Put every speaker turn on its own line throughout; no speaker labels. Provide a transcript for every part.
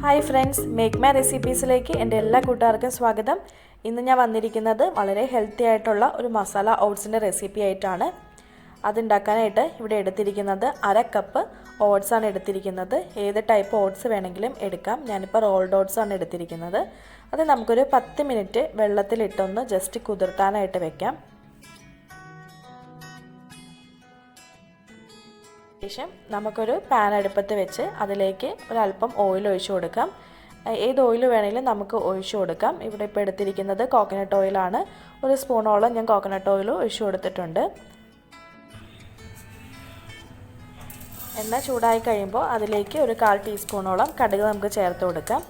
Hi friends, make my റെസിപ്പീസിലേക്ക് എൻ്റെ എല്ലാ കൂട്ടുകാർക്കും സ്വാഗതം. ഇന്ന് ഞാൻ വന്നിരിക്കുന്നത് വളരെ ഹെൽത്തി ആയിട്ടുള്ള ഒരു മസാല ഓട്സിൻ്റെ റെസിപ്പി ആയിട്ടാണ്. അതുണ്ടാക്കാനായിട്ട് ഇവിടെ എടുത്തിരിക്കുന്നത് 1/2 കപ്പ് ഓട്സാണ് എടുത്തിരിക്കുന്നത്. ഏത് ടൈപ്പ് ഓട്സ് വേണമെങ്കിലും എടുക്കാം. ഞാനിപ്പോൾ റോൾഡ് ഓട്സ് ആണ് എടുത്തിരിക്കുന്നത്. അത് നമുക്കൊരു 10 മിനിറ്റ് വെള്ളത്തിലിട്ടൊന്ന് ജസ്റ്റ് കുതിർത്താനായിട്ട് വെക്കാം. ശേഷം നമുക്കൊരു പാൻ അടുപ്പത്ത് വെച്ച് അതിലേക്ക് ഒരല്പം ഓയിൽ ഒഴിച്ചു കൊടുക്കാം. ഏത് ഓയിൽ വേണമെങ്കിലും നമുക്ക് ഒഴിച്ചു കൊടുക്കാം. ഇവിടെ ഇപ്പോൾ എടുത്തിരിക്കുന്നത് കോക്കനട്ട് ഓയിലാണ്. ഒരു സ്പൂണോളം ഞാൻ കോക്കനട്ട് ഓയിൽ ഒഴിച്ചു കൊടുത്തിട്ടുണ്ട്. എണ്ണ ചൂടായി കഴിയുമ്പോൾ അതിലേക്ക് ഒരു 1/4 ടീസ്പൂണോളം കടുക് നമുക്ക് ചേർത്ത് കൊടുക്കാം.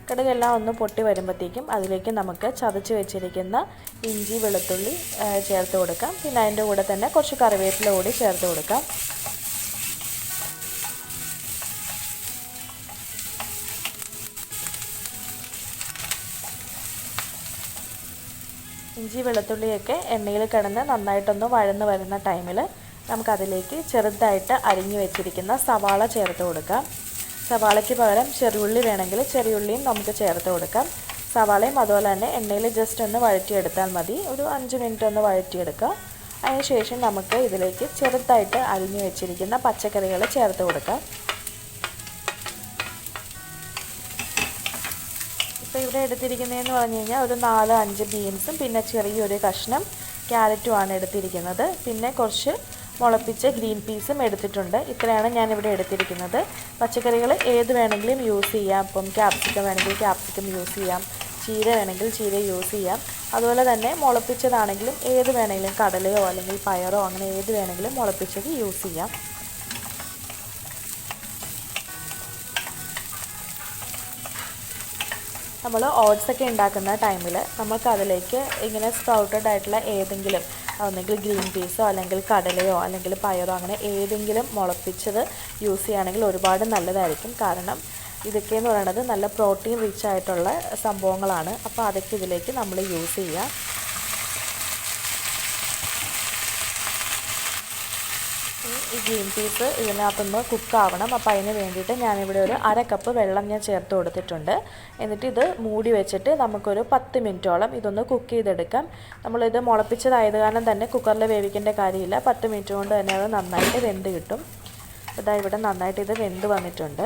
കടുകെല്ലാം ഒന്ന് പൊട്ടി വരുമ്പോഴത്തേക്കും അതിലേക്ക് നമുക്ക് ചതച്ച് വെച്ചിരിക്കുന്ന ഇഞ്ചി വെളുത്തുള്ളി ചേർത്ത് കൊടുക്കാം. പിന്നെ അതിൻ്റെ കൂടെ തന്നെ കുറച്ച് കറിവേപ്പില കൂടി ചേർത്ത് കൊടുക്കാം. ഇഞ്ചി വെളുത്തുള്ളിയൊക്കെ എണ്ണയിൽ കിടന്ന് നന്നായിട്ടൊന്ന് വഴന്ന് വരുന്ന ടൈമിൽ നമുക്കതിലേക്ക് ചെറുതായിട്ട് അരിഞ്ഞു വെച്ചിരിക്കുന്ന സവാള ചേർത്ത് കൊടുക്കാം. സവാളയ്ക്ക് പകരം ചെറിയുള്ളി വേണമെങ്കിൽ ചെറിയുള്ളിയും നമുക്ക് ചേർത്ത് കൊടുക്കാം. സവാളയും അതുപോലെ തന്നെ എണ്ണയിൽ ജസ്റ്റ് ഒന്ന് വഴറ്റിയെടുത്താൽ മതി. ഒരു 5 മിനിറ്റ് ഒന്ന് വഴറ്റിയെടുക്കുക. അതിനുശേഷം നമുക്ക് ഇതിലേക്ക് ചെറുതായിട്ട് അരിഞ്ഞു വെച്ചിരിക്കുന്ന പച്ചക്കറികൾ ചേർത്ത് കൊടുക്കാം. ഇപ്പോൾ ഇവിടെ എടുത്തിരിക്കുന്നതെന്ന് പറഞ്ഞു കഴിഞ്ഞാൽ ഒരു 4-5 ബീൻസും പിന്നെ ചെറിയൊരു കഷ്ണം ക്യാരറ്റുമാണ് എടുത്തിരിക്കുന്നത്. പിന്നെ കുറച്ച് മുളപ്പിച്ച ഗ്രീൻ പീസും എടുത്തിട്ടുണ്ട്. ഇത്രയാണ് ഞാനിവിടെ എടുത്തിരിക്കുന്നത്. പച്ചക്കറികൾ ഏത് വേണമെങ്കിലും യൂസ് ചെയ്യാം. ഇപ്പം ക്യാപ്സിക്കം വേണമെങ്കിൽ ക്യാപ്സിക്കം യൂസ് ചെയ്യാം, ചീര വേണമെങ്കിൽ ചീര യൂസ് ചെയ്യാം. അതുപോലെ തന്നെ മുളപ്പിച്ചതാണെങ്കിലും ഏത് വേണമെങ്കിലും കടലയോ അല്ലെങ്കിൽ പയറോ അങ്ങനെ ഏത് വേണമെങ്കിലും മുളപ്പിച്ചത് യൂസ് ചെയ്യാം. നമ്മൾ ഓട്സൊക്കെ ഉണ്ടാക്കുന്ന ടൈമിൽ നമുക്ക് അതിലേക്ക് ഇങ്ങനെ സ്പ്രൗട്ടഡ് ആയിട്ടുള്ള ഏതെങ്കിലും ഒന്നെങ്കിൽ ഗ്രീൻ പീസോ അല്ലെങ്കിൽ കടലയോ അല്ലെങ്കിൽ പയറോ അങ്ങനെ ഏതെങ്കിലും മുളപ്പിച്ചത് യൂസ് ചെയ്യുകയാണെങ്കിൽ ഒരുപാട് നല്ലതായിരിക്കും. കാരണം ഇതൊക്കെയെന്ന് പറയുന്നത് നല്ല പ്രോട്ടീൻ റിച്ച് ആയിട്ടുള്ള സംഭവങ്ങളാണ്. അപ്പോൾ അതൊക്കെ ഇതിലേക്ക് നമ്മൾ യൂസ് ചെയ്യുക. ഈ ഗ്രീൻ പീസ് ഇതിനകത്തൊന്ന് കുക്കാവണം. അപ്പോൾ അതിന് വേണ്ടിയിട്ട് ഞാനിവിടെ ഒരു 1/2 കപ്പ് വെള്ളം ഞാൻ ചേർത്ത് കൊടുത്തിട്ടുണ്ട്. എന്നിട്ട് ഇത് മൂടി വെച്ചിട്ട് നമുക്കൊരു 10 മിനിറ്റോളം ഇതൊന്ന് കുക്ക് ചെയ്തെടുക്കാം. നമ്മളിത് മുളപ്പിച്ചതായത് കാരണം തന്നെ കുക്കറിൽ വേവിക്കേണ്ട കാര്യമില്ല. 10 മിനിറ്റ് കൊണ്ട് തന്നെ അത് നന്നായിട്ട് വെന്ത് കിട്ടും. ഇതാ ഇവിടെ നന്നായിട്ട് ഇത് വെന്ത് വന്നിട്ടുണ്ട്.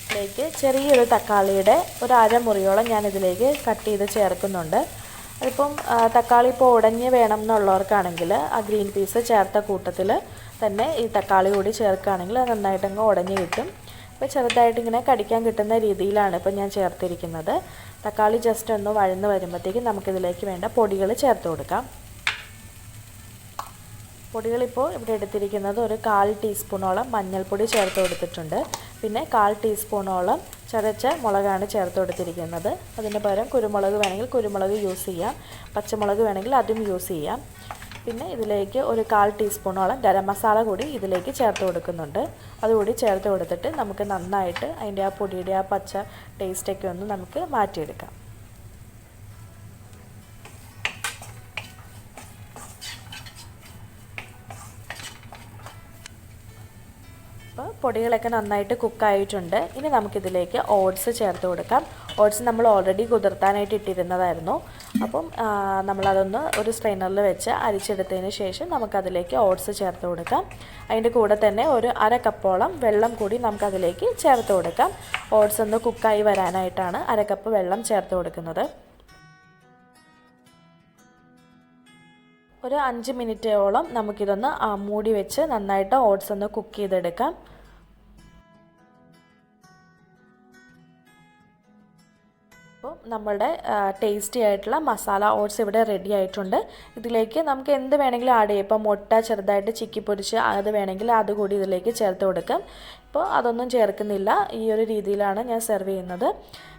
ഇതിലേക്ക് ചെറിയൊരു തക്കാളിയുടെ ഒരു 1/2 മുറിയോളം ഞാനിതിലേക്ക് കട്ട് ചെയ്ത് ചേർക്കുന്നുണ്ട്. അതിപ്പം തക്കാളി ഇപ്പോൾ ഉടഞ്ഞ് വേണം എന്നുള്ളവർക്കാണെങ്കിൽ ആ ഗ്രീൻ പീസ് ചേർത്ത കൂട്ടത്തിൽ തന്നെ ഈ തക്കാളി കൂടി ചേർക്കുകയാണെങ്കിൽ അത് നന്നായിട്ടങ്ങ് ഉടഞ്ഞ് കിട്ടും. ഇപ്പോൾ ചെറുതായിട്ട് ഇങ്ങനെ കടിക്കാൻ കിട്ടുന്ന രീതിയിലാണ് ഇപ്പോൾ ഞാൻ ചേർത്തിരിക്കുന്നത്. തക്കാളി ജസ്റ്റ് ഒന്ന് വഴന്ന് വരുമ്പോഴത്തേക്കും നമുക്കിതിലേക്ക് വേണ്ട പൊടികൾ ചേർത്ത് കൊടുക്കാം. പൊടികളിപ്പോൾ ഇവിടെ എടുത്തിരിക്കുന്നത് ഒരു 1/4 ടീസ്പൂണോളം മഞ്ഞൾപ്പൊടി ചേർത്ത് കൊടുത്തിട്ടുണ്ട്. പിന്നെ 1/4 ടീസ്പൂണോളം ചതച്ച മുളകാണ് ചേർത്ത് കൊടുത്തിരിക്കുന്നത്. അതിന് പകരം കുരുമുളക് വേണമെങ്കിൽ കുരുമുളക് യൂസ് ചെയ്യാം, പച്ചമുളക് വേണമെങ്കിൽ അതും യൂസ് ചെയ്യാം. പിന്നെ ഇതിലേക്ക് ഒരു 1/4 ടീസ്പൂണോളം ഗരം മസാല കൂടി ഇതിലേക്ക് ചേർത്ത് കൊടുക്കുന്നുണ്ട്. അതുകൂടി ചേർത്ത് കൊടുത്തിട്ട് നമുക്ക് നന്നായിട്ട് അതിൻ്റെ ആ പൊടിയുടെ ആ പച്ച ടേസ്റ്റൊക്കെ ഒന്ന് നമുക്ക് മാറ്റിയെടുക്കാം. അപ്പോൾ പൊടികളൊക്കെ നന്നായിട്ട് കുക്കായിട്ടുണ്ട്. ഇനി നമുക്കിതിലേക്ക് ഓട്സ് ചേർത്ത് കൊടുക്കാം. ഓട്സ് നമ്മൾ ഓൾറെഡി കുതിർത്താനായിട്ട് ഇട്ടിരുന്നതായിരുന്നു. അപ്പം നമ്മളതൊന്ന് ഒരു സ്ട്രെയിനറിൽ വെച്ച് അരിച്ചെടുത്തതിന് ശേഷം നമുക്കതിലേക്ക് ഓട്സ് ചേർത്ത് കൊടുക്കാം. അതിൻ്റെ കൂടെ തന്നെ ഒരു 1/2 കപ്പോളം വെള്ളം കൂടി നമുക്കതിലേക്ക് ചേർത്ത് കൊടുക്കാം. ഓട്സ് ഒന്ന് കുക്കായി വരാനായിട്ടാണ് 1/2 കപ്പ് വെള്ളം ചേർത്ത് കൊടുക്കുന്നത്. ഒരു 5 മിനിറ്റോളം നമുക്കിതൊന്ന് മൂടി വെച്ച് നന്നായിട്ട് ഓട്സ് ഒന്ന് കുക്ക് ചെയ്തെടുക്കാം. അപ്പോൾ നമ്മളുടെ ടേസ്റ്റി ആയിട്ടുള്ള മസാല ഓട്സ് ഇവിടെ റെഡി ആയിട്ടുണ്ട്. ഇതിലേക്ക് നമുക്ക് എന്ത് വേണമെങ്കിലും ആഡ് ചെയ്യാം. ഇപ്പോൾ മുട്ട ചെറുതായിട്ട് ചിക്കി പൊരിച്ച് അത് വേണമെങ്കിൽ അതുകൂടി ഇതിലേക്ക് ചേർത്ത് കൊടുക്കാം. ഇപ്പോൾ അതൊന്നും ചേർക്കുന്നില്ല. ഈ ഒരു രീതിയിലാണ് ഞാൻ സെർവ് ചെയ്യുന്നത്.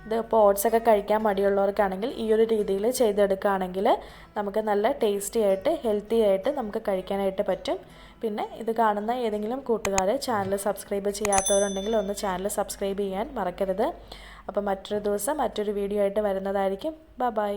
ഇത് ഇപ്പോൾ ഓട്സൊക്കെ കഴിക്കാൻ മടിയുള്ളവർക്കാണെങ്കിൽ ഈ ഒരു രീതിയിൽ ചെയ്തെടുക്കുകയാണെങ്കിൽ നമുക്ക് നല്ല ടേസ്റ്റി ആയിട്ട് ഹെൽത്തി ആയിട്ട് നമുക്ക് കഴിക്കാനായിട്ട് പറ്റും. പിന്നെ ഇത് കാണുന്ന ഏതെങ്കിലും കൂട്ടുകാർ ചാനൽ സബ്സ്ക്രൈബ് ചെയ്യാത്തവരുണ്ടെങ്കിൽ ഒന്ന് ചാനൽ സബ്സ്ക്രൈബ് ചെയ്യാൻ മറക്കരുത്. അപ്പോൾ മറ്റൊരു ദിവസം മറ്റൊരു വീഡിയോ ആയിട്ട് വരുന്നതായിരിക്കും. ബൈ.